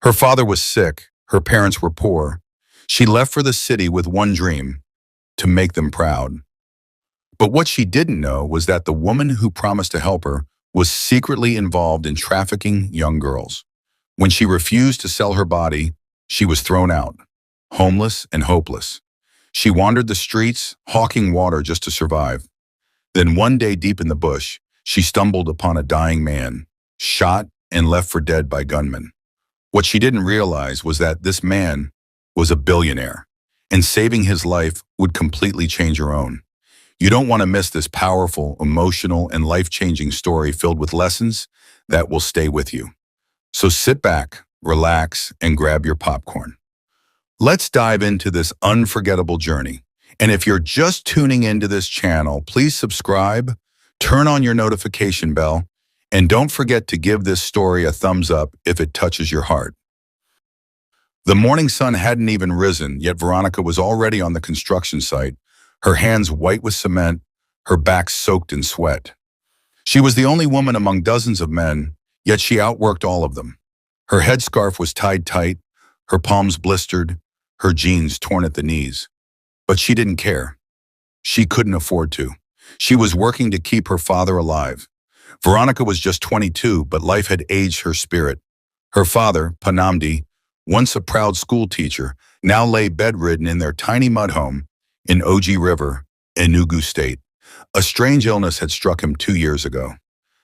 Her father was sick, her parents were poor. She left for the city with one dream, to make them proud. But what she didn't know was that the woman who promised to help her was secretly involved in trafficking young girls. When she refused to sell her body, she was thrown out, homeless and hopeless. She wandered the streets, hawking water just to survive. Then one day deep in the bush, she stumbled upon a dying man, shot and left for dead by gunmen. What she didn't realize was that this man was a billionaire, and saving his life would completely change her own. You don't want to miss this powerful, emotional, and life-changing story filled with lessons that will stay with you. So sit back, relax, and grab your popcorn. Let's dive into this unforgettable journey. And if you're just tuning into this channel, please subscribe, turn on your notification bell, and don't forget to give this story a thumbs up if it touches your heart. The morning sun hadn't even risen, yet Veronica was already on the construction site, her hands white with cement, her back soaked in sweat. She was the only woman among dozens of men, yet she outworked all of them. Her headscarf was tied tight, her palms blistered, her jeans torn at the knees. But she didn't care. She couldn't afford to. She was working to keep her father alive. Veronica was just 22, but life had aged her spirit. Her father, Panamdi, once a proud school teacher, now lay bedridden in their tiny mud home in Oji River, Enugu State. A strange illness had struck him 2 years ago.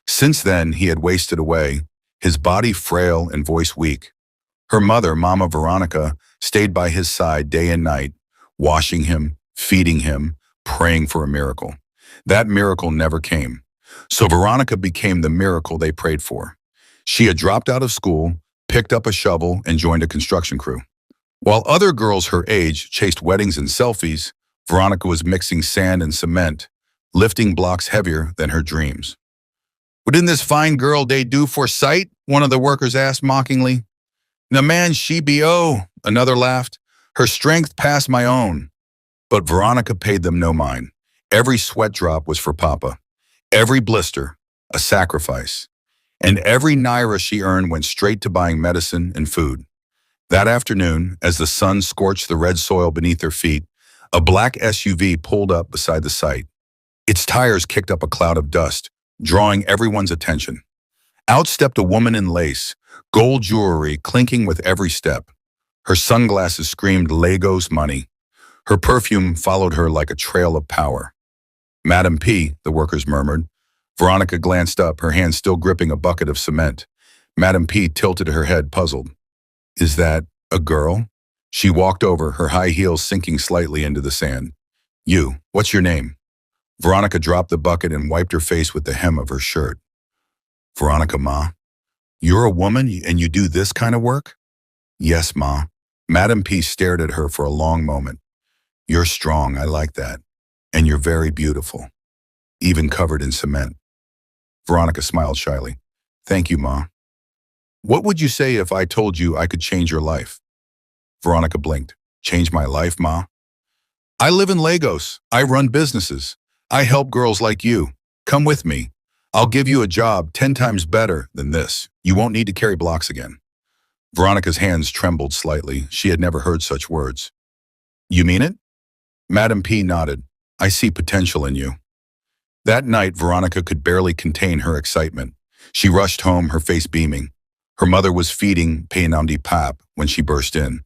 Since then, he had wasted away, his body frail and voice weak. Her mother, Mama Veronica, stayed by his side day and night, washing him, feeding him, praying for a miracle. That miracle never came. So Veronica became the miracle they prayed for. She had dropped out of school, picked up a shovel, and joined a construction crew. While other girls her age chased weddings and selfies, Veronica was mixing sand and cement, lifting blocks heavier than her dreams. "What didn't this fine girl they do for sight?" one of the workers asked mockingly. "No man, she be another laughed. "Her strength passed my own." But Veronica paid them no mind. Every sweat drop was for Papa. Every blister, a sacrifice. And every naira she earned went straight to buying medicine and food. That afternoon, as the sun scorched the red soil beneath their feet, a black SUV pulled up beside the site. Its tires kicked up a cloud of dust, drawing everyone's attention. Out stepped a woman in lace, gold jewelry clinking with every step. Her sunglasses screamed Lagos money. Her perfume followed her like a trail of power. "Madam P," the workers murmured. Veronica glanced up, her hand still gripping a bucket of cement. Madam P tilted her head, puzzled. "Is that a girl?" She walked over, her high heels sinking slightly into the sand. "You, what's your name?" Veronica dropped the bucket and wiped her face with the hem of her shirt. "Veronica, Ma. You're a woman and you do this kind of work?" "Yes, Ma." Madam P stared at her for a long moment. "You're strong, I like that. And you're very beautiful, even covered in cement." Veronica smiled shyly. "Thank you, Ma. What would you say if I told you I could change your life?" Veronica blinked. "Change my life, Ma?" "I live in Lagos. I run businesses. I help girls like you. Come with me. I'll give you a job 10 times better than this. You won't need to carry blocks again." Veronica's hands trembled slightly. She had never heard such words. "You mean it?" Madam P nodded. "I see potential in you." That night, Veronica could barely contain her excitement. She rushed home, her face beaming. Her mother was feeding Panamdi pap when she burst in.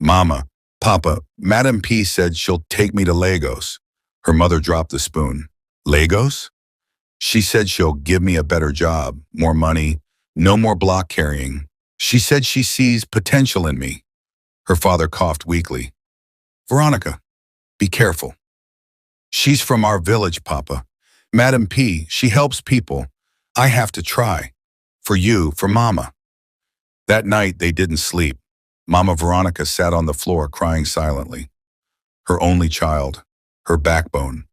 "Mama, Papa, Madam P said she'll take me to Lagos." Her mother dropped the spoon. "Lagos?" "She said she'll give me a better job, more money, no more block carrying. She said she sees potential in me." Her father coughed weakly. "Veronica, be careful. She's from our village, Papa. Madam P, she helps people. I have to try. For you, for Mama." That night, they didn't sleep. Mama Veronica sat on the floor crying silently. Her only child, her backbone,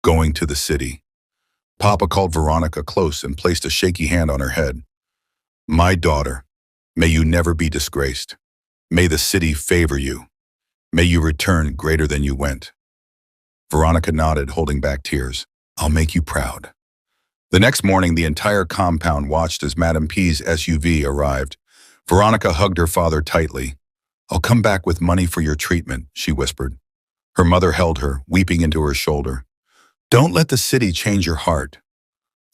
going to the city. Papa called Veronica close and placed a shaky hand on her head. "My daughter, may you never be disgraced. May the city favor you. May you return greater than you went." Veronica nodded, holding back tears. "I'll make you proud." The next morning, the entire compound watched as Madam P's SUV arrived. Veronica hugged her father tightly. "I'll come back with money for your treatment," she whispered. Her mother held her, weeping into her shoulder. "Don't let the city change your heart."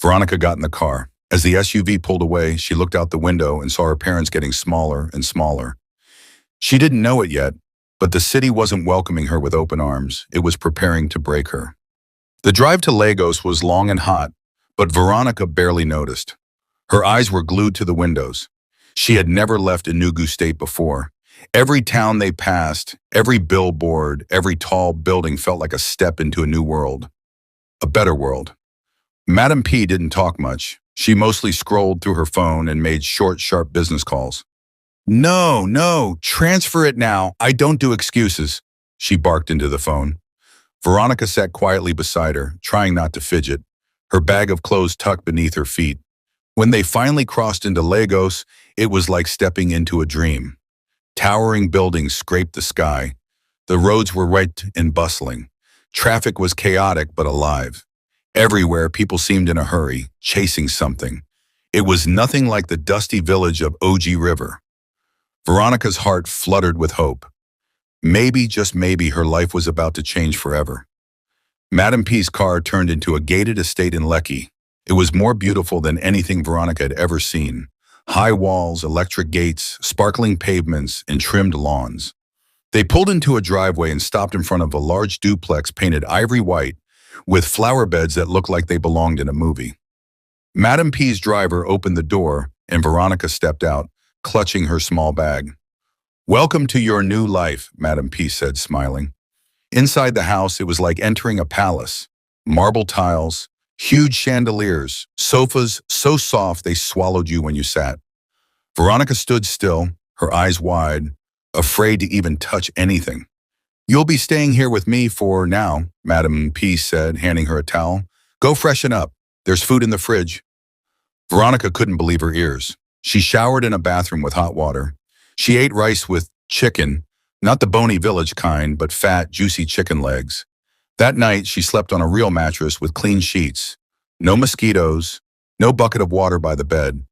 Veronica got in the car. As the SUV pulled away, she looked out the window and saw her parents getting smaller and smaller. She didn't know it yet, but the city wasn't welcoming her with open arms. It was preparing to break her. The drive to Lagos was long and hot, but Veronica barely noticed. Her eyes were glued to the windows. She had never left Enugu State before. Every town they passed, every billboard, every tall building felt like a step into a new world. A better world. Madam P didn't talk much. She mostly scrolled through her phone and made short, sharp business calls. No, transfer it now. I don't do excuses," she barked into the phone. Veronica sat quietly beside her, trying not to fidget, her bag of clothes tucked beneath her feet. When they finally crossed into Lagos, it was like stepping into a dream. Towering buildings scraped the sky. The roads were white and bustling. Traffic was chaotic but alive. Everywhere, people seemed in a hurry, chasing something. It was nothing like the dusty village of OG River. Veronica's heart fluttered with hope. Maybe, just maybe, her life was about to change forever. Madam P's car turned into a gated estate in Lekki. It was more beautiful than anything Veronica had ever seen. High walls, electric gates, sparkling pavements, and trimmed lawns. They pulled into a driveway and stopped in front of a large duplex painted ivory white with flower beds that looked like they belonged in a movie. Madam P's driver opened the door and Veronica stepped out, clutching her small bag. "Welcome to your new life," Madam P said, smiling. Inside the house, it was like entering a palace. Marble tiles, huge chandeliers, sofas so soft they swallowed you when you sat. Veronica stood still, her eyes wide, afraid to even touch anything. "You'll be staying here with me for now," Madam P said, handing her a towel. "Go freshen up. There's food in the fridge." Veronica couldn't believe her ears. She showered in a bathroom with hot water. She ate rice with chicken, not the bony village kind, but fat, juicy chicken legs. That night, she slept on a real mattress with clean sheets. No mosquitoes, no bucket of water by the bed.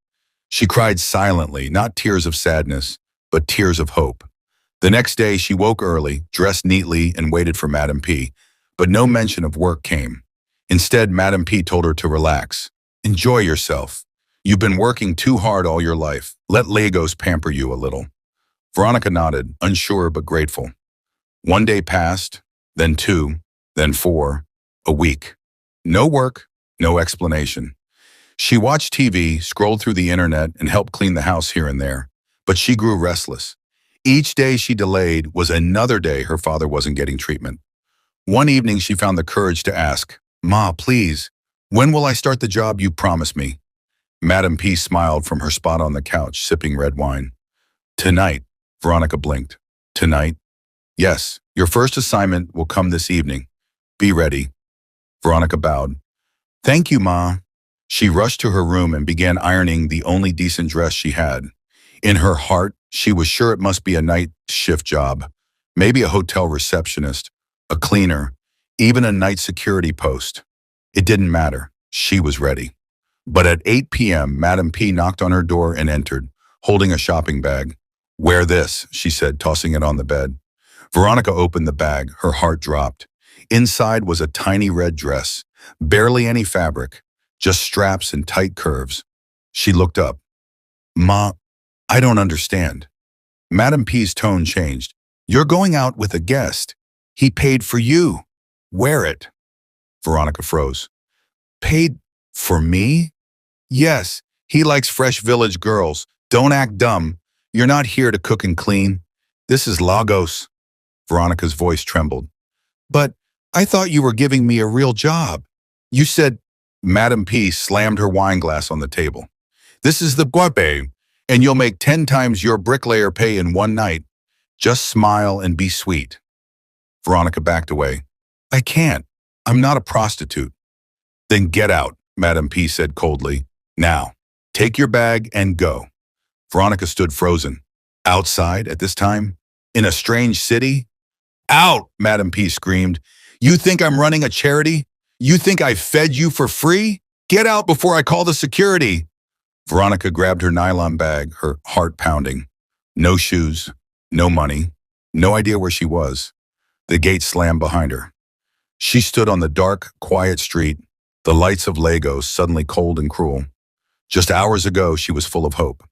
She cried silently, not tears of sadness, but tears of hope. The next day, she woke early, dressed neatly, and waited for Madam P, but no mention of work came. Instead, Madam P told her to relax. "Enjoy yourself. You've been working too hard all your life. Let Lagos pamper you a little." Veronica nodded, unsure but grateful. One day passed, then two, then four, a week. No work, no explanation. She watched TV, scrolled through the internet, and helped clean the house here and there. But she grew restless. Each day she delayed was another day her father wasn't getting treatment. One evening she found the courage to ask, "Ma, please, when will I start the job you promised me?" Madam P smiled from her spot on the couch, sipping red wine. "Tonight," Veronica blinked. "Tonight? Yes, your first assignment will come this evening. Be ready." Veronica bowed. "Thank you, Ma." She rushed to her room and began ironing the only decent dress she had. In her heart, she was sure it must be a night shift job, maybe a hotel receptionist, a cleaner, even a night security post. It didn't matter. She was ready. But at 8 p.m., Madam P knocked on her door and entered, holding a shopping bag. "Wear this," she said, tossing it on the bed. Veronica opened the bag. Her heart dropped. Inside was a tiny red dress, barely any fabric, just straps and tight curves. She looked up. "Ma, I don't understand." Madam P's tone changed. "You're going out with a guest. He paid for you. Wear it." Veronica froze. "Paid for me?" "Yes, he likes fresh village girls. Don't act dumb. You're not here to cook and clean. This is Lagos." Veronica's voice trembled. "But I thought you were giving me a real job. You said—" Madam P slammed her wine glass on the table. "This is the EBUBE, and you'll make 10 times your bricklayer pay in one night. Just smile and be sweet." Veronica backed away. "I can't. I'm not a prostitute." "Then get out," Madam P said coldly. "Now, take your bag and go." Veronica stood frozen. Outside at this time? In a strange city? "Out!" Madam P screamed. "You think I'm running a charity? You think I fed you for free? Get out before I call the security." Veronica grabbed her nylon bag, her heart pounding. No shoes, no money, no idea where she was. The gate slammed behind her. She stood on the dark, quiet street, the lights of Lagos suddenly cold and cruel. Just hours ago, she was full of hope.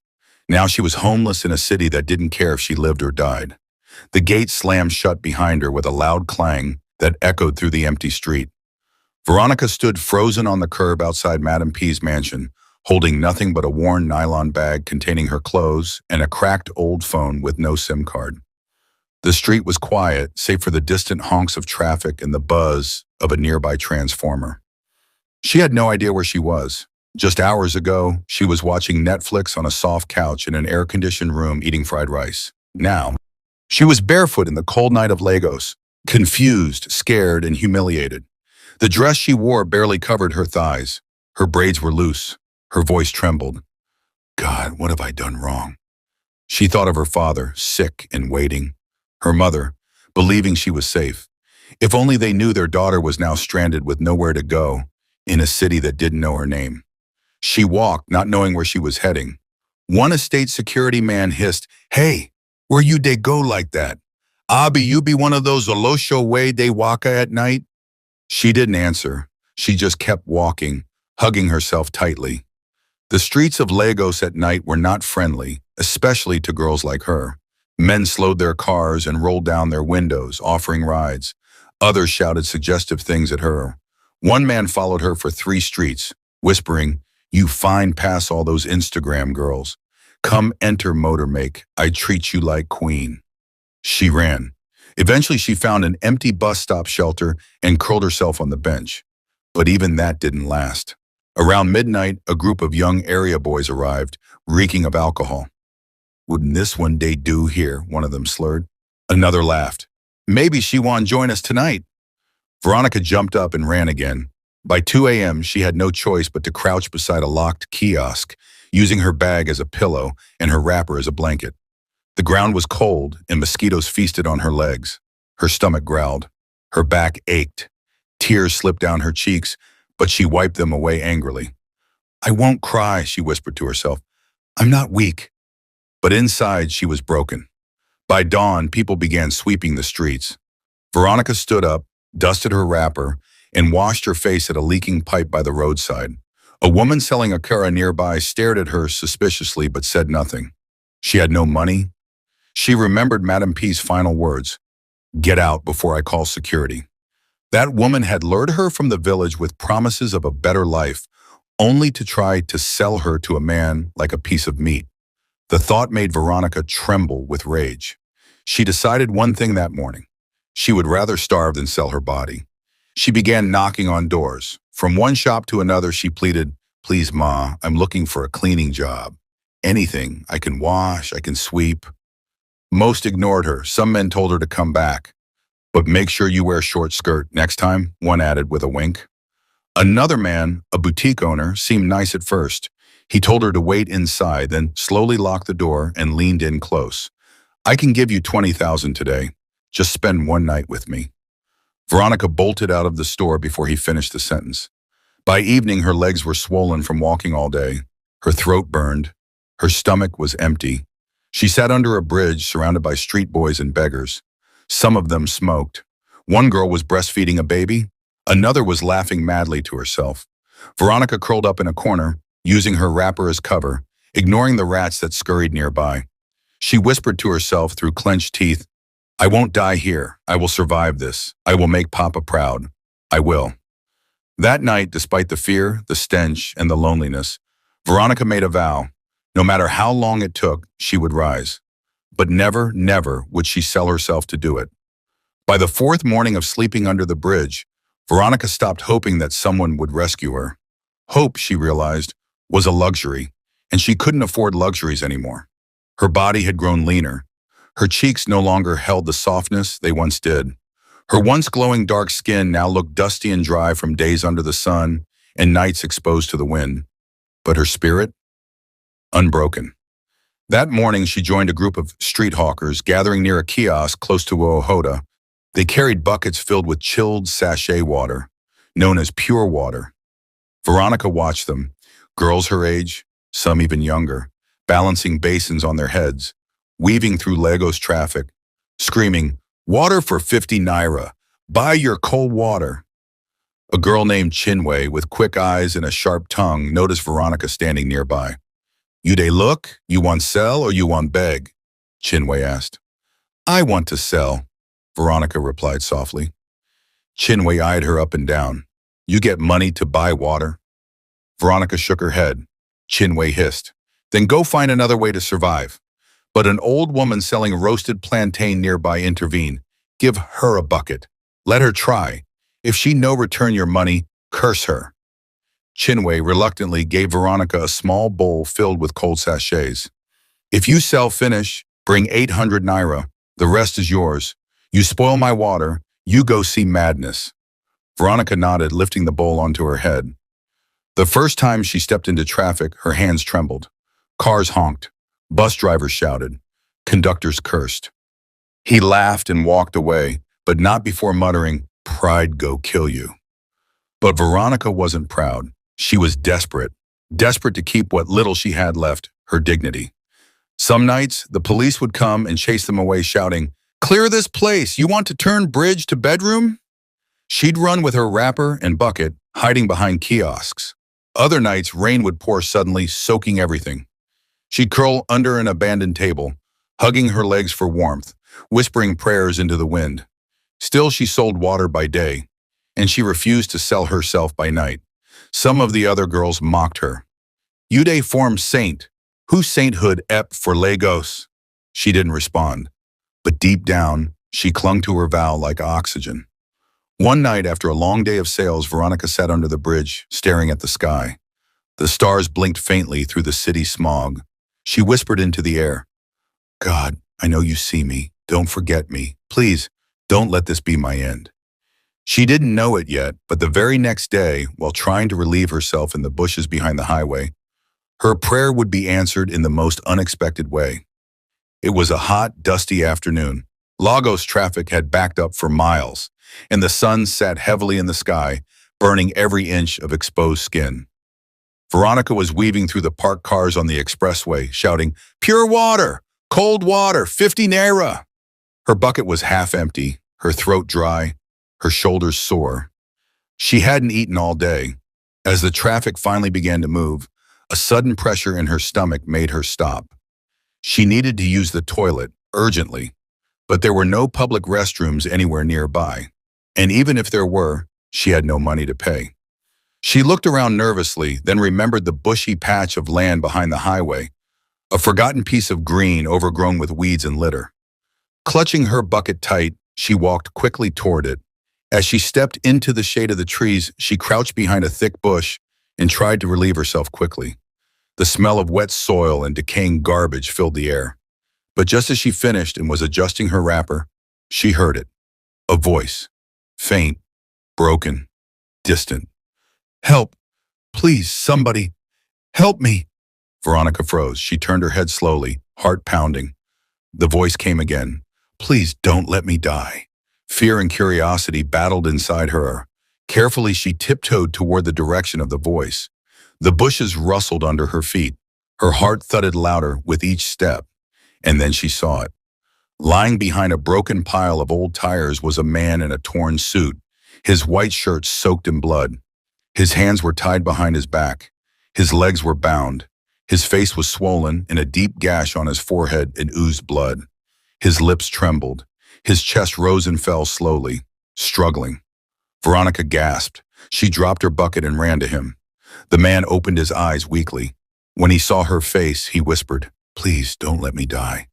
Now she was homeless in a city that didn't care if she lived or died. The gate slammed shut behind her with a loud clang that echoed through the empty street. Veronica stood frozen on the curb outside Madame P's mansion, holding nothing but a worn nylon bag containing her clothes and a cracked old phone with no SIM card. The street was quiet, save for the distant honks of traffic and the buzz of a nearby transformer. She had no idea where she was. Just hours ago, she was watching Netflix on a soft couch in an air-conditioned room eating fried rice. Now, she was barefoot in the cold night of Lagos, confused, scared, and humiliated. The dress she wore barely covered her thighs. Her braids were loose. Her voice trembled. God, what have I done wrong? She thought of her father, sick and waiting. Her mother, believing she was safe. If only they knew their daughter was now stranded with nowhere to go, in a city that didn't know her name. She walked, not knowing where she was heading. One estate security man hissed, "Hey, where you dey go like that? Abi, you be one of those Olosho way dey waka at night?" She didn't answer. She just kept walking, hugging herself tightly. The streets of Lagos at night were not friendly, especially to girls like her. Men slowed their cars and rolled down their windows, offering rides. Others shouted suggestive things at her. One man followed her for 3 streets, whispering, "You fine pass all those Instagram girls. Come enter Motormake, I treat you like queen." She ran. Eventually she found an empty bus stop shelter and curled herself on the bench. But even that didn't last. Around midnight, a group of young area boys arrived, reeking of alcohol. "Wouldn't this one day do here?" one of them slurred. Another laughed. "Maybe she won't join us tonight." Veronica jumped up and ran again. By 2 a.m., she had no choice but to crouch beside a locked kiosk, using her bag as a pillow and her wrapper as a blanket. The ground was cold and mosquitoes feasted on her legs. Her stomach growled. Her back ached. Tears slipped down her cheeks, but she wiped them away angrily. "I won't cry," she whispered to herself. "I'm not weak." But inside, she was broken. By dawn, people began sweeping the streets. Veronica stood up, dusted her wrapper, and washed her face at a leaking pipe by the roadside. A woman selling akara nearby stared at her suspiciously but said nothing. She had no money. She remembered Madame P's final words, "Get out before I call security." That woman had lured her from the village with promises of a better life, only to try to sell her to a man like a piece of meat. The thought made Veronica tremble with rage. She decided one thing that morning. She would rather starve than sell her body. She began knocking on doors. From one shop to another, she pleaded, "Please, Ma, I'm looking for a cleaning job. Anything. I can wash, I can sweep." Most ignored her. Some men told her to come back. "But make sure you wear a short skirt next time," one added with a wink. Another man, a boutique owner, seemed nice at first. He told her to wait inside, then slowly locked the door and leaned in close. "I can give you 20,000 today. Just spend one night with me." Veronica bolted out of the store before he finished the sentence. By evening, her legs were swollen from walking all day. Her throat burned. Her stomach was empty. She sat under a bridge surrounded by street boys and beggars. Some of them smoked. One girl was breastfeeding a baby. Another was laughing madly to herself. Veronica curled up in a corner, using her wrapper as cover, ignoring the rats that scurried nearby. She whispered to herself through clenched teeth, "I won't die here. I will survive this. I will make Papa proud. I will." That night, despite the fear, the stench, and the loneliness, Veronica made a vow. No matter how long it took, she would rise. But never, never would she sell herself to do it. By the 4th morning of sleeping under the bridge, Veronica stopped hoping that someone would rescue her. Hope, she realized, was a luxury, and she couldn't afford luxuries anymore. Her body had grown leaner. Her cheeks no longer held the softness they once did. Her once glowing dark skin now looked dusty and dry from days under the sun and nights exposed to the wind. But her spirit? Unbroken. That morning, she joined a group of street hawkers gathering near a kiosk close to Ohota. They carried buckets filled with chilled sachet water, known as pure water. Veronica watched them, girls her age, some even younger, balancing basins on their heads, weaving through Lagos traffic, screaming, "Water for 50 naira! Buy your cold water!" A girl named Chinwe, with quick eyes and a sharp tongue, noticed Veronica standing nearby. "You dey look? You want sell or you want beg?" Chinwe asked. "I want to sell," Veronica replied softly. Chinwe eyed her up and down. "You get money to buy water?" Veronica shook her head. Chinwe hissed, "Then go find another way to survive." But an old woman selling roasted plantain nearby intervened. "Give her a bucket. Let her try. If she no return your money, curse her." Chinwe reluctantly gave Veronica a small bowl filled with cold sachets. "If you sell finish, bring 800 naira. The rest is yours. You spoil my water, you go see madness." Veronica nodded, lifting the bowl onto her head. The first time she stepped into traffic, her hands trembled. Cars honked. Bus drivers shouted. Conductors cursed. He laughed and walked away, but not before muttering, "Pride go kill you." But Veronica wasn't proud. She was desperate. Desperate to keep what little she had left, her dignity. Some nights, the police would come and chase them away, shouting, "Clear this place! You want to turn bridge to bedroom?" She'd run with her wrapper and bucket, hiding behind kiosks. Other nights, rain would pour suddenly, soaking everything. She'd curl under an abandoned table, hugging her legs for warmth, whispering prayers into the wind. Still, she sold water by day, and she refused to sell herself by night. Some of the other girls mocked her. "You dey form saint. Who sainthood ep for Lagos?" She didn't respond, but deep down, she clung to her vow like oxygen. One night after a long day of sales, Veronica sat under the bridge, staring at the sky. The stars blinked faintly through the city smog. She whispered into the air, "God, I know you see me. Don't forget me. Please, don't let this be my end." She didn't know it yet, but the very next day, while trying to relieve herself in the bushes behind the highway, her prayer would be answered in the most unexpected way. It was a hot, dusty afternoon. Lagos traffic had backed up for miles, and the sun sat heavily in the sky, burning every inch of exposed skin. Veronica was weaving through the parked cars on the expressway, shouting, "Pure water! Cold water! 50 naira!" Her bucket was half empty, her throat dry, her shoulders sore. She hadn't eaten all day. As the traffic finally began to move, a sudden pressure in her stomach made her stop. She needed to use the toilet, urgently, but there were no public restrooms anywhere nearby. And even if there were, she had no money to pay. She looked around nervously, then remembered the bushy patch of land behind the highway, a forgotten piece of green overgrown with weeds and litter. Clutching her bucket tight, she walked quickly toward it. As she stepped into the shade of the trees, she crouched behind a thick bush and tried to relieve herself quickly. The smell of wet soil and decaying garbage filled the air. But just as she finished and was adjusting her wrapper, she heard it. A voice. Faint, broken, distant. "Help! Please, somebody! Help me!" Veronica froze. She turned her head slowly, heart pounding. The voice came again. "Please don't let me die." Fear and curiosity battled inside her. Carefully, she tiptoed toward the direction of the voice. The bushes rustled under her feet. Her heart thudded louder with each step. And then she saw it. Lying behind a broken pile of old tires was a man in a torn suit, his white shirt soaked in blood. His hands were tied behind his back. His legs were bound. His face was swollen, and a deep gash on his forehead it oozed blood. His lips trembled. His chest rose and fell slowly, struggling. Veronica gasped. She dropped her bucket and ran to him. The man opened his eyes weakly. When he saw her face, he whispered, "Please don't let me die."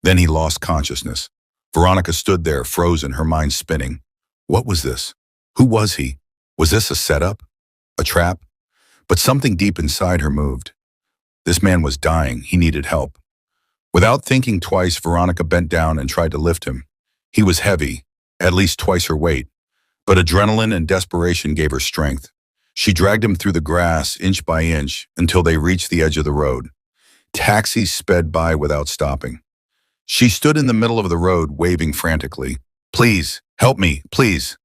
Then he lost consciousness. Veronica stood there, frozen, her mind spinning. What was this? Who was he? Was this a setup? A trap? But something deep inside her moved. This man was dying. He needed help. Without thinking twice, Veronica bent down and tried to lift him. He was heavy, at least twice her weight, but adrenaline and desperation gave her strength. She dragged him through the grass, inch by inch, until they reached the edge of the road. Taxis sped by without stopping. She stood in the middle of the road, waving frantically. "Please, help me, please."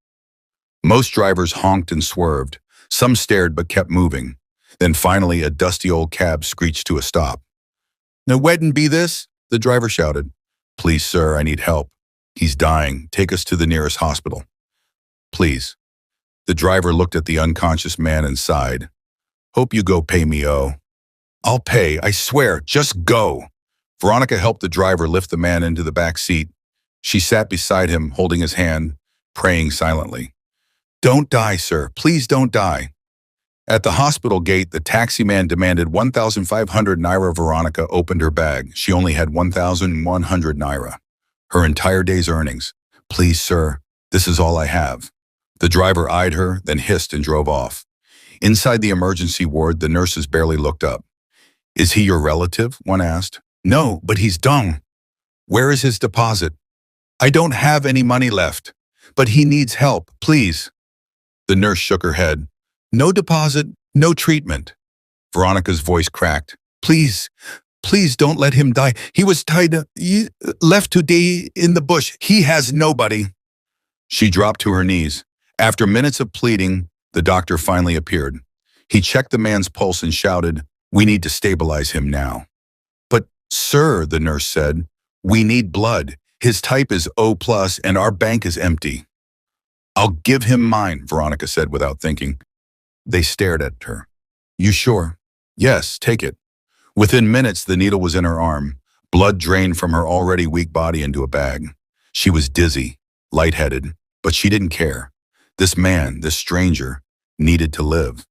Most drivers honked and swerved. Some stared but kept moving. Then finally, a dusty old cab screeched to a stop. "No, wouldn't be this?" the driver shouted. "Please, sir, I need help. He's dying. Take us to the nearest hospital." "Please." The driver looked at the unconscious man and sighed. "Hope you go pay me, oh." "I'll pay, I swear, just go." Veronica helped the driver lift the man into the back seat. She sat beside him, holding his hand, praying silently. "Don't die, sir. Please don't die." At the hospital gate, the taxi man demanded 1,500 naira. Veronica opened her bag. She only had 1,100 naira. Her entire day's earnings. "Please, sir, this is all I have." The driver eyed her, then hissed and drove off. Inside the emergency ward, the nurses barely looked up. "Is he your relative?" one asked. "No, but he's dumb." "Where is his deposit?" "I don't have any money left, but he needs help, please." The nurse shook her head. "No deposit, no treatment." Veronica's voice cracked. "Please, please don't let him die. He was left to die in the bush. He has nobody." She dropped to her knees. After minutes of pleading, the doctor finally appeared. He checked the man's pulse and shouted, "We need to stabilize him now." "But, sir," the nurse said, "we need blood. His type is O+, and our bank is empty." "I'll give him mine," Veronica said without thinking. They stared at her. "You sure?" "Yes, take it." Within minutes, the needle was in her arm. Blood drained from her already weak body into a bag. She was dizzy, lightheaded, but she didn't care. This man, this stranger, needed to live.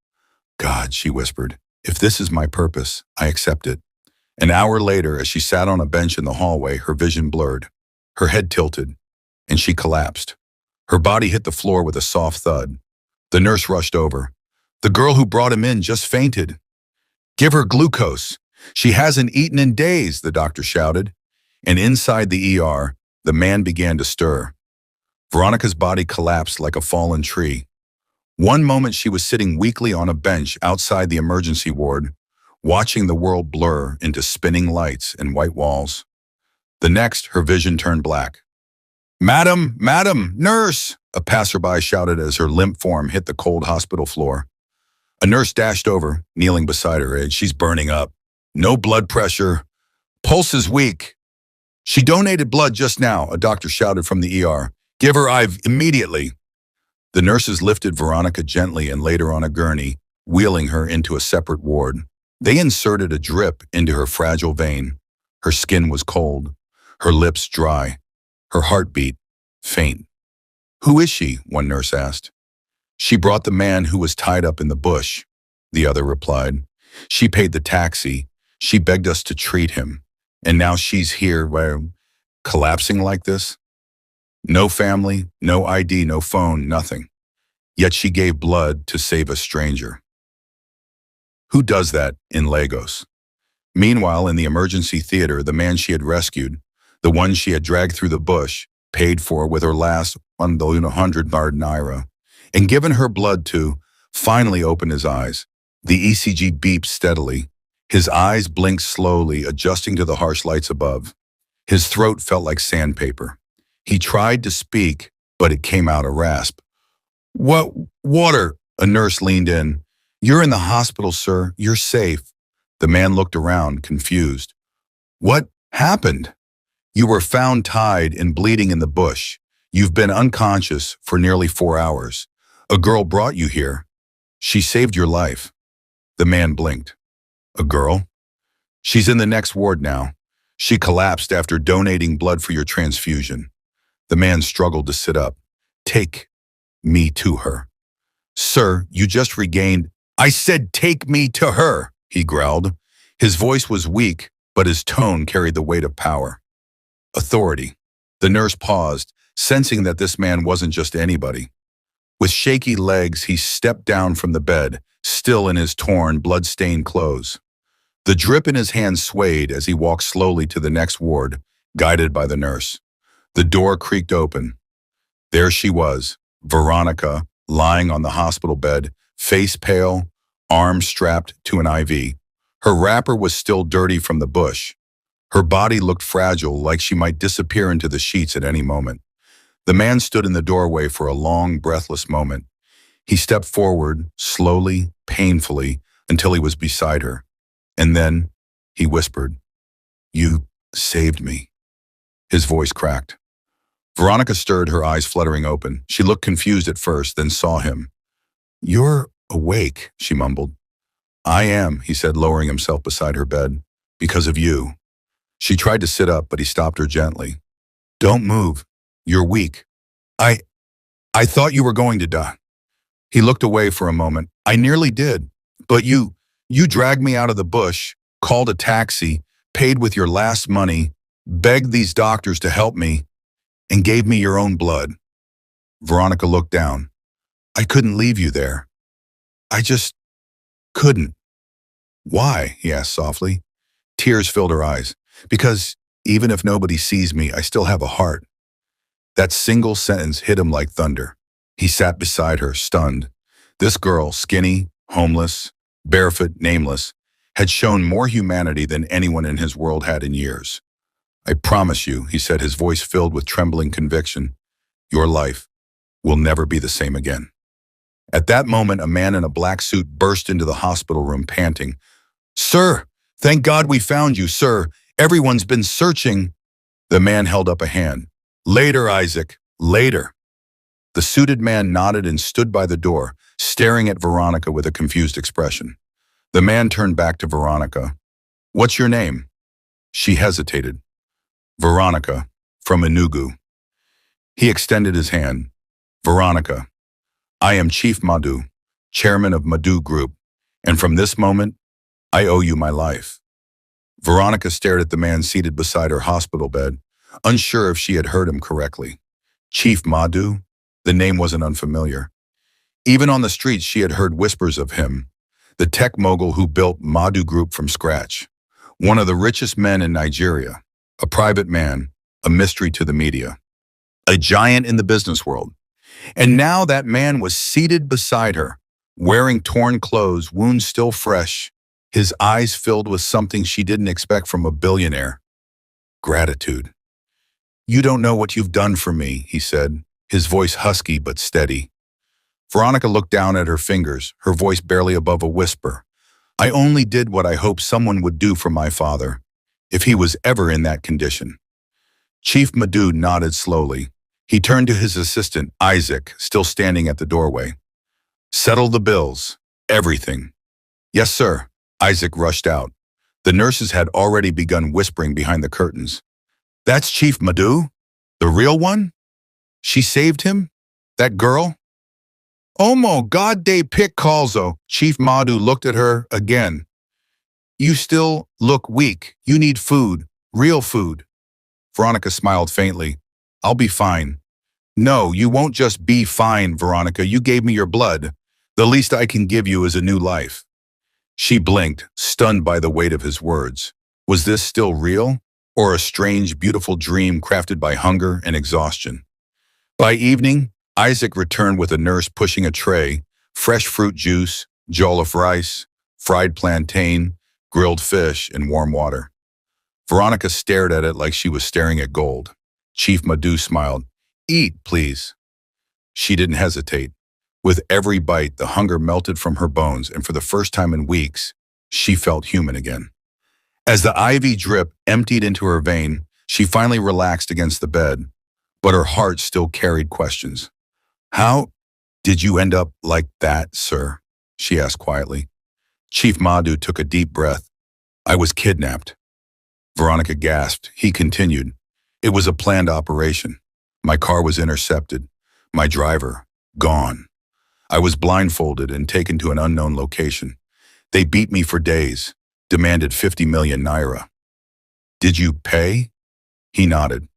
"God," she whispered, "if this is my purpose, I accept it." An hour later, as she sat on a bench in the hallway, her vision blurred. Her head tilted, and she collapsed. Her body hit the floor with a soft thud. The nurse rushed over. "The girl who brought him in just fainted." "Give her glucose. She hasn't eaten in days," the doctor shouted. And inside the ER, the man began to stir. Veronica's body collapsed like a fallen tree. One moment she was sitting weakly on a bench outside the emergency ward, watching the world blur into spinning lights and white walls. The next, her vision turned black. "Madam, madam, nurse!" a passerby shouted as her limp form hit the cold hospital floor. A nurse dashed over, kneeling beside her. "She's burning up. No blood pressure. Pulse is weak." "She donated blood just now," a doctor shouted from the ER. "Give her IV immediately." The nurses lifted Veronica gently and laid her on a gurney, wheeling her into a separate ward. They inserted a drip into her fragile vein. Her skin was cold, her lips dry, her heartbeat faint. "Who is she?" one nurse asked. "She brought the man who was tied up in the bush," the other replied. "She paid the taxi. She begged us to treat him. And now she's here, collapsing like this? No family, no ID, no phone, nothing. Yet she gave blood to save a stranger." Who does that in Lagos? Meanwhile, in the emergency theater, the man she had rescued, the one she had dragged through the bush, paid for with her last 100 naira, and given her blood to, finally opened his eyes. The ECG beeped steadily. His eyes blinked slowly, adjusting to the harsh lights above. His throat felt like sandpaper. He tried to speak, but it came out a rasp. "What? Water?" A nurse leaned in. "You're in the hospital, sir. You're safe." The man looked around, confused. "What happened?" "You were found tied and bleeding in the bush. You've been unconscious for nearly 4 hours. A girl brought you here. She saved your life." The man blinked. "A girl?" "She's in the next ward now. She collapsed after donating blood for your transfusion." The man struggled to sit up. "Take me to her." "Sir, you just regained—" "I said take me to her," he growled. His voice was weak, but his tone carried the weight of power. Authority. The nurse paused, sensing that this man wasn't just anybody. With shaky legs, he stepped down from the bed, still in his torn, blood-stained clothes. The drip in his hand swayed as he walked slowly to the next ward, guided by the nurse. The door creaked open. There she was, Veronica, lying on the hospital bed, face pale, arms strapped to an IV. Her wrapper was still dirty from the bush. Her body looked fragile, like she might disappear into the sheets at any moment. The man stood in the doorway for a long, breathless moment. He stepped forward, slowly, painfully, until he was beside her. And then he whispered, "You saved me." His voice cracked. Veronica stirred, her eyes fluttering open. She looked confused at first, then saw him. "You're awake," she mumbled. "I am," he said, lowering himself beside her bed. "Because of you." She tried to sit up, but he stopped her gently. "Don't move. You're weak. I thought you were going to die." He looked away for a moment. "I nearly did. But you dragged me out of the bush, called a taxi, paid with your last money, begged these doctors to help me, and gave me your own blood." Veronica looked down. "I couldn't leave you there. I just couldn't." "Why?" he asked softly. Tears filled her eyes. "Because even if nobody sees me, I still have a heart." That single sentence hit him like thunder. He sat beside her, stunned. This girl, skinny, homeless, barefoot, nameless, had shown more humanity than anyone in his world had in years. "I promise you," he said, his voice filled with trembling conviction, "your life will never be the same again." At that moment, a man in a black suit burst into the hospital room, panting. "Sir, thank God we found you, sir. Everyone's been searching." The man held up a hand. "Later, Isaac, later." The suited man nodded and stood by the door, staring at Veronica with a confused expression. The man turned back to Veronica. "What's your name?" She hesitated. "Veronica, from Enugu." He extended his hand. "Veronica, I am Chief Madu, chairman of Madu Group, and from this moment, I owe you my life." Veronica stared at the man seated beside her hospital bed, unsure if she had heard him correctly. Chief Madu? The name wasn't unfamiliar. Even on the streets, she had heard whispers of him, the tech mogul who built Madu Group from scratch. One of the richest men in Nigeria, a private man, a mystery to the media, a giant in the business world. And now that man was seated beside her, wearing torn clothes, wounds still fresh, his eyes filled with something she didn't expect from a billionaire: gratitude. "You don't know what you've done for me," he said, his voice husky but steady. Veronica looked down at her fingers, her voice barely above a whisper. "I only did what I hoped someone would do for my father, if he was ever in that condition." Chief Madu nodded slowly. He turned to his assistant, Isaac, still standing at the doorway. "Settle the bills. Everything." "Yes, sir." Isaac rushed out. The nurses had already begun whispering behind the curtains. "That's Chief Madu? The real one? She saved him? That girl?" "Omo, God de pick calzo." Chief Madu looked at her again. "You still look weak. You need food. Real food." Veronica smiled faintly. "I'll be fine." "No, you won't just be fine, Veronica. You gave me your blood. The least I can give you is a new life." She blinked, stunned by the weight of his words. Was this still real, or a strange, beautiful dream crafted by hunger and exhaustion? By evening, Isaac returned with a nurse pushing a tray, fresh fruit juice, jollof rice, fried plantain, grilled fish, and warm water. Veronica stared at it like she was staring at gold. Chief Madu smiled. "Eat, please." She didn't hesitate. With every bite, the hunger melted from her bones, and for the first time in weeks, she felt human again. As the IV drip emptied into her vein, she finally relaxed against the bed, but her heart still carried questions. "How did you end up like that, sir?" she asked quietly. Chief Madu took a deep breath. "I was kidnapped." Veronica gasped. He continued. "It was a planned operation. My car was intercepted. My driver, gone. I was blindfolded and taken to an unknown location. They beat me for days, demanded 50 million naira. "Did you pay?" He nodded.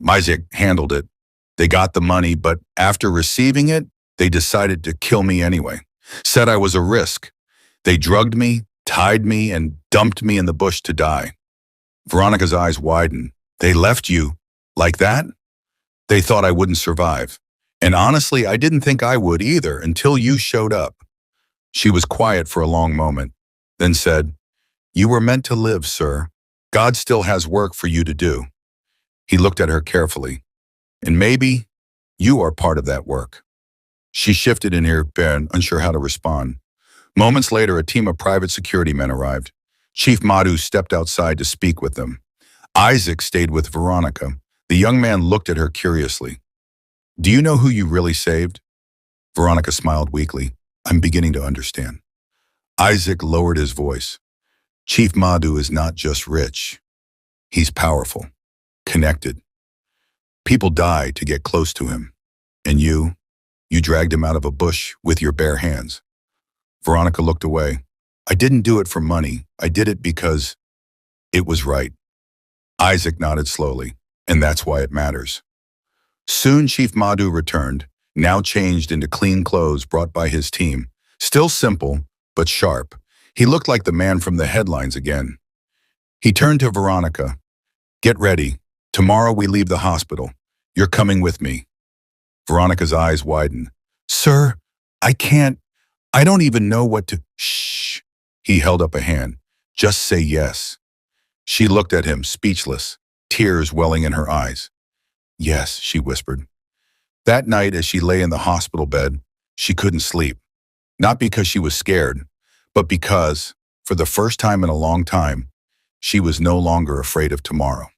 "Isaac handled it. They got the money, but after receiving it, they decided to kill me anyway. Said I was a risk. They drugged me, tied me, and dumped me in the bush to die." Veronica's eyes widened. "They left you like that?" "They thought I wouldn't survive. And honestly, I didn't think I would either until you showed up." She was quiet for a long moment, then said, "You were meant to live, sir. God still has work for you to do." He looked at her carefully. "And maybe you are part of that work." She shifted in her bed, unsure how to respond. Moments later, a team of private security men arrived. Chief Madhu stepped outside to speak with them. Isaac stayed with Veronica. The young man looked at her curiously. Do you know who you really saved? Veronica smiled weakly. I'm beginning to understand. Isaac lowered his voice. Chief Madhu is not just rich. He's powerful, connected. People die to get close to him. And you dragged him out of a bush with your bare hands. Veronica looked away. I didn't do it for money. I did it because it was right. Isaac nodded slowly, and that's why it matters. Soon Chief Madhu returned, now changed into clean clothes brought by his team. Still simple, but sharp. He looked like the man from the headlines again. He turned to Veronica. Get ready. Tomorrow we leave the hospital. You're coming with me. Veronica's eyes widened. Sir, I don't even know what to... Shh. He held up a hand. Just say yes. She looked at him, speechless, tears welling in her eyes. Yes, she whispered. That night, as she lay in the hospital bed, she couldn't sleep. Not because she was scared, but because, for the first time in a long time, she was no longer afraid of tomorrow.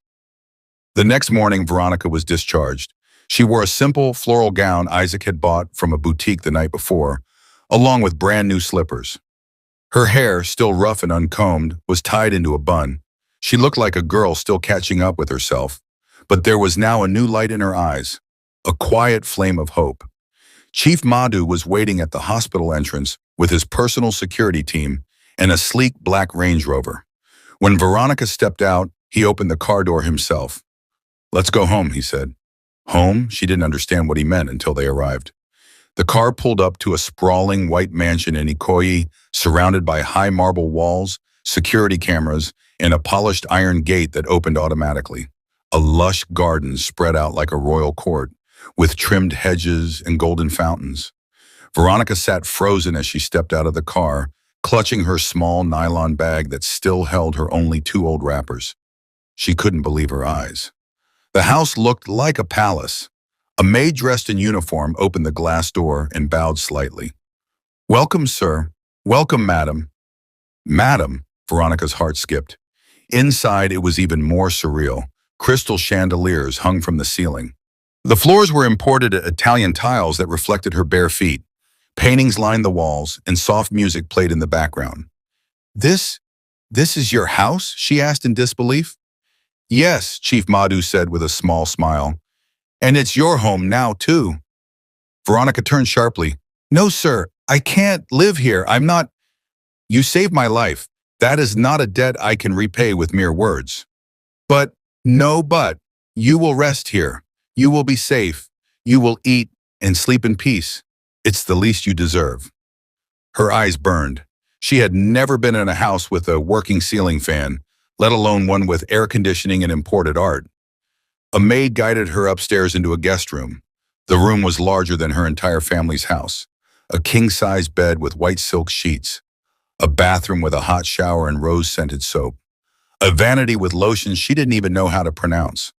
The next morning, Veronica was discharged. She wore a simple floral gown Isaac had bought from a boutique the night before, along with brand new slippers. Her hair, still rough and uncombed, was tied into a bun. She looked like a girl still catching up with herself, but there was now a new light in her eyes, a quiet flame of hope. Chief Madhu was waiting at the hospital entrance with his personal security team and a sleek black Range Rover. When Veronica stepped out, he opened the car door himself. Let's go home, he said. Home? She didn't understand what he meant until they arrived. The car pulled up to a sprawling white mansion in Ikoyi, surrounded by high marble walls, security cameras, and a polished iron gate that opened automatically. A lush garden spread out like a royal court, with trimmed hedges and golden fountains. Veronica sat frozen as she stepped out of the car, clutching her small nylon bag that still held her only 2 old wrappers. She couldn't believe her eyes. The house looked like a palace. A maid dressed in uniform opened the glass door and bowed slightly. Welcome, sir. Welcome, madam. Madam, Veronica's heart skipped. Inside, it was even more surreal. Crystal chandeliers hung from the ceiling. The floors were imported Italian tiles that reflected her bare feet. Paintings lined the walls, and soft music played in the background. This is your house? She asked in disbelief. Yes, Chief Madhu said with a small smile. And it's your home now, too. Veronica turned sharply. No, sir, I can't live here. I'm not... You saved my life. That is not a debt I can repay with mere words. But, you will rest here. You will be safe. You will eat and sleep in peace. It's the least you deserve. Her eyes burned. She had never been in a house with a working ceiling fan, let alone one with air conditioning and imported art. A maid guided her upstairs into a guest room. The room was larger than her entire family's house. A king-size bed with white silk sheets. A bathroom with a hot shower and rose-scented soap. A vanity with lotions she didn't even know how to pronounce.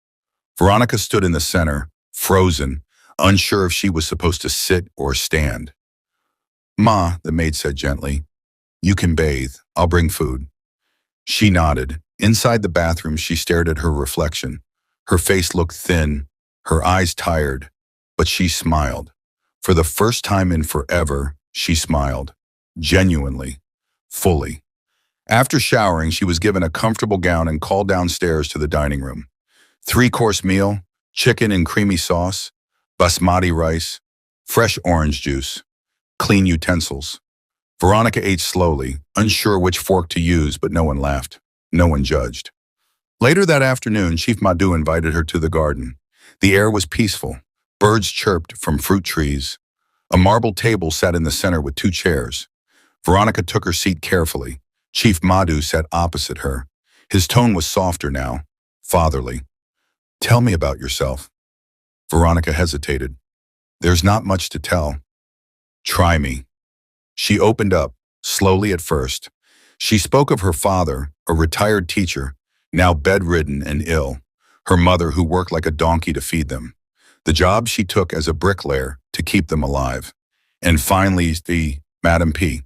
Veronica stood in the center, frozen, unsure if she was supposed to sit or stand. Ma, the maid said gently, you can bathe. I'll bring food. She nodded. Inside the bathroom, she stared at her reflection. Her face looked thin, her eyes tired, but she smiled. For the first time in forever, she smiled. Genuinely. Fully. After showering, she was given a comfortable gown and called downstairs to the dining room. 3-course meal, chicken and creamy sauce, basmati rice, fresh orange juice, clean utensils. Veronica ate slowly, unsure which fork to use, but no one laughed. No one judged. Later that afternoon, Chief Madhu invited her to the garden. The air was peaceful. Birds chirped from fruit trees. A marble table sat in the center with 2 chairs. Veronica took her seat carefully. Chief Madhu sat opposite her. His tone was softer now, fatherly. Tell me about yourself. Veronica hesitated. There's not much to tell. Try me. She opened up, slowly at first. She spoke of her father, a retired teacher, now bedridden and ill, her mother who worked like a donkey to feed them, the job she took as a bricklayer to keep them alive, and finally the Madam P.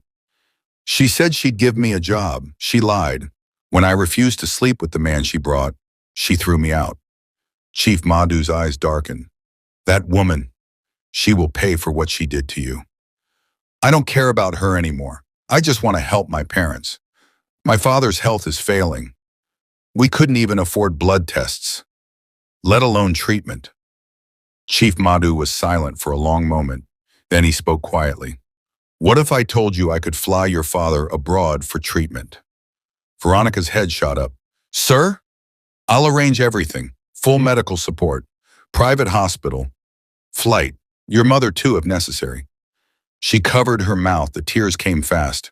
She said she'd give me a job. She lied. When I refused to sleep with the man she brought, she threw me out. Chief Madu's eyes darkened. That woman, she will pay for what she did to you. I don't care about her anymore. I just want to help my parents. My father's health is failing. We couldn't even afford blood tests, let alone treatment. Chief Madu was silent for a long moment. Then he spoke quietly. What if I told you I could fly your father abroad for treatment? Veronica's head shot up. Sir, I'll arrange everything. Full medical support, private hospital, flight, your mother too if necessary. She covered her mouth, the tears came fast.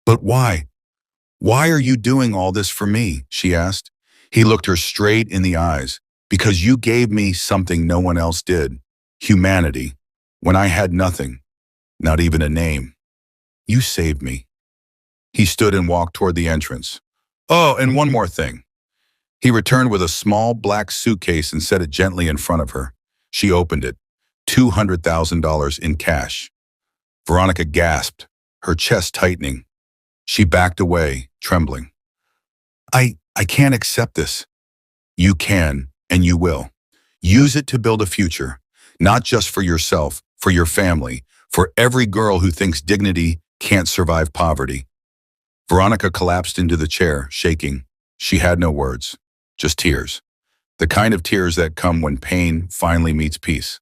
But why? Why are you doing all this for me? She asked. He looked her straight in the eyes. Because you gave me something no one else did. Humanity. When I had nothing. Not even a name. You saved me. He stood and walked toward the entrance. Oh, and one more thing. He returned with a small black suitcase and set it gently in front of her. She opened it. $200,000 in cash. Veronica gasped, her chest tightening. She backed away, trembling. I can't accept this. You can, and you will. Use it to build a future, not just for yourself, for your family, for every girl who thinks dignity can't survive poverty. Veronica collapsed into the chair, shaking. She had no words, just tears. The kind of tears that come when pain finally meets peace.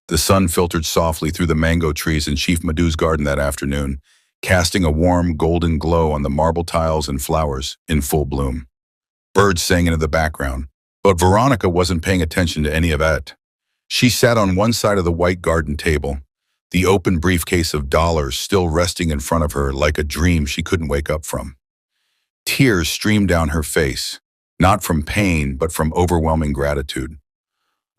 The sun filtered softly through the mango trees in Chief Madu's garden that afternoon, casting a warm golden glow on the marble tiles and flowers in full bloom. Birds sang into the background, but Veronica wasn't paying attention to any of that. She sat on one side of the white garden table, the open briefcase of dollars still resting in front of her like a dream she couldn't wake up from. Tears streamed down her face, not from pain, but from overwhelming gratitude.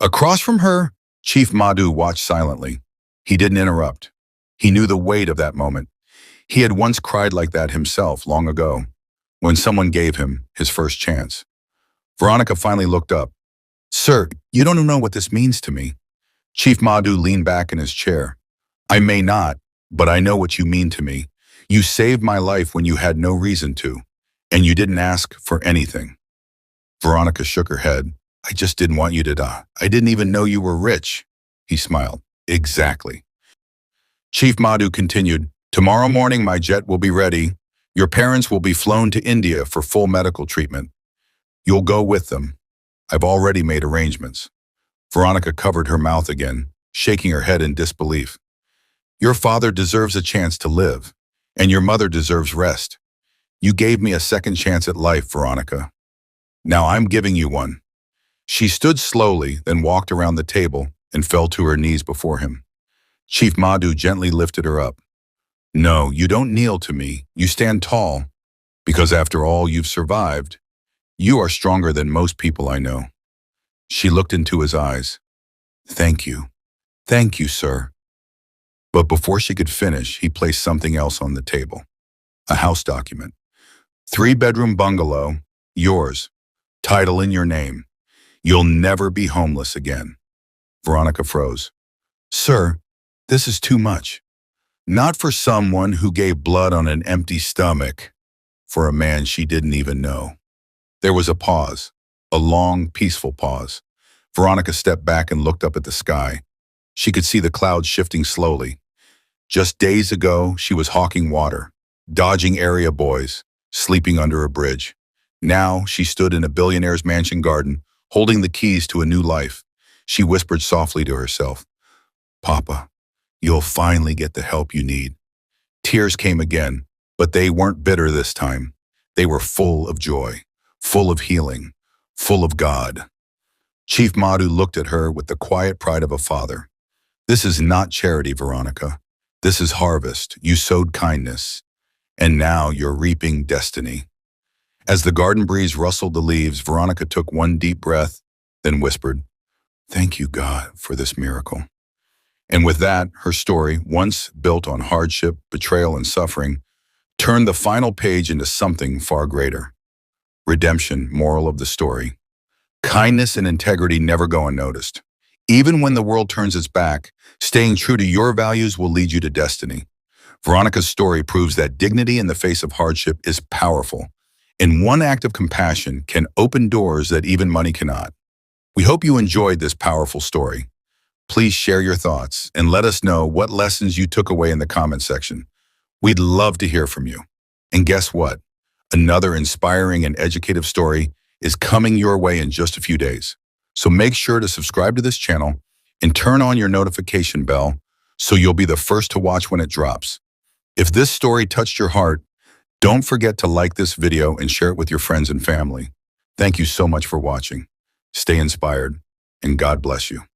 Across from her, Chief Madu watched silently. He didn't interrupt. He knew the weight of that moment. He had once cried like that himself long ago, when someone gave him his first chance. Veronica finally looked up. Sir, you don't know what this means to me. Chief Madu leaned back in his chair. I may not, but I know what you mean to me. You saved my life when you had no reason to, and you didn't ask for anything. Veronica shook her head. I just didn't want you to die. I didn't even know you were rich. He smiled. Exactly. Chief Madu continued, tomorrow morning my jet will be ready. Your parents will be flown to India for full medical treatment. You'll go with them. I've already made arrangements. Veronica covered her mouth again, shaking her head in disbelief. Your father deserves a chance to live, and your mother deserves rest. You gave me a second chance at life, Veronica. Now I'm giving you one. She stood slowly, then walked around the table and fell to her knees before him. Chief Madu gently lifted her up. No, you don't kneel to me. You stand tall, because after all you've survived, you are stronger than most people I know. She looked into his eyes. Thank you. Thank you, sir. But before she could finish, he placed something else on the table. A house document. 3-bedroom bungalow, yours. Title in your name. You'll never be homeless again. Veronica froze. Sir, this is too much. Not for someone who gave blood on an empty stomach. For a man she didn't even know. There was a pause. A long, peaceful pause. Veronica stepped back and looked up at the sky. She could see the clouds shifting slowly. Just days ago, she was hawking water, dodging area boys, sleeping under a bridge. Now, she stood in a billionaire's mansion garden, holding the keys to a new life. She whispered softly to herself, Papa, you'll finally get the help you need. Tears came again, but they weren't bitter this time. They were full of joy, full of healing, full of God. Chief Madu looked at her with the quiet pride of a father. This is not charity, Veronica. This is harvest. You sowed kindness, and now you're reaping destiny. As the garden breeze rustled the leaves, Veronica took one deep breath, then whispered, Thank you, God, for this miracle. And with that, her story, once built on hardship, betrayal, and suffering, turned the final page into something far greater. Redemption, moral of the story. Kindness and integrity never go unnoticed. Even when the world turns its back, staying true to your values will lead you to destiny. Veronica's story proves that dignity in the face of hardship is powerful, and one act of compassion can open doors that even money cannot. We hope you enjoyed this powerful story. Please share your thoughts and let us know what lessons you took away in the comment section. We'd love to hear from you. And guess what? Another inspiring and educative story is coming your way in just a few days. So make sure to subscribe to this channel and turn on your notification bell so you'll be the first to watch when it drops. If this story touched your heart, don't forget to like this video and share it with your friends and family. Thank you so much for watching. Stay inspired, and God bless you.